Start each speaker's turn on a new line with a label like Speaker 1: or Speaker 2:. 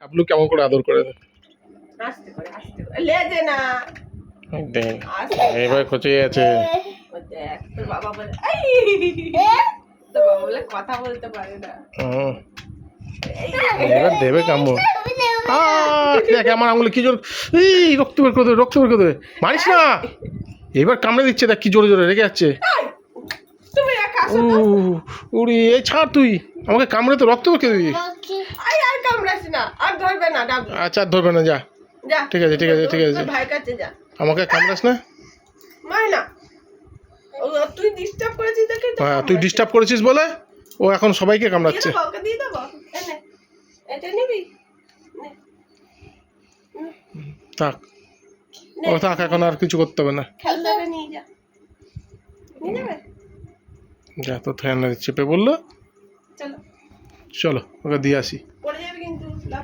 Speaker 1: আপলু কেমন করে আদর করে দেয়
Speaker 2: আস্তে করে লেজে না
Speaker 1: দেখ এবার খচে আছে
Speaker 2: ও দেখ তোর বাবা বলে তোর বাবা বলে কথা বলতে পারে না
Speaker 1: এবার দেবে কামড় দেখ আমার আঙুলে কি জোর এই রক্ত বের করে দেবে রক্ত বের করে দেবে মারিস না এবার কামড়ে দিচ্ছে দেখ কি জোরে জোরে রেগে যাচ্ছে
Speaker 2: তুমি আসো তো
Speaker 1: উড়ি এই ছাড় তুই আমাকে কামড়ে তো রক্ত বের করে দিবি
Speaker 2: আর কামড়াস না আর ধরবে না ডাব
Speaker 1: আচ্ছা আর ধরবে না যা
Speaker 2: যা
Speaker 1: ঠিক আছে ঠিক আছে ঠিক আছে
Speaker 2: তোর ভাই কাছে যা
Speaker 1: আমাকে কামড়াস না
Speaker 2: মার না ও তুই ডিস্টার্ব করেছিস দেখে তো
Speaker 1: হ্যাঁ তুই ডিস্টার্ব করেছিস বলে ও এখন সবাইকে কামড়াচ্ছে
Speaker 2: ওকে দিয়ে দেবো এনে এটা নিবি নে।
Speaker 1: থাক ও থাক এখন আর কিছু করতে হবে না
Speaker 2: খেলনাটা নিয়ে যা নিয়ে যাবে
Speaker 1: যা তো ফ্যান চেপে বললো
Speaker 2: চলো
Speaker 1: চলো ওকে দিয়ে আসি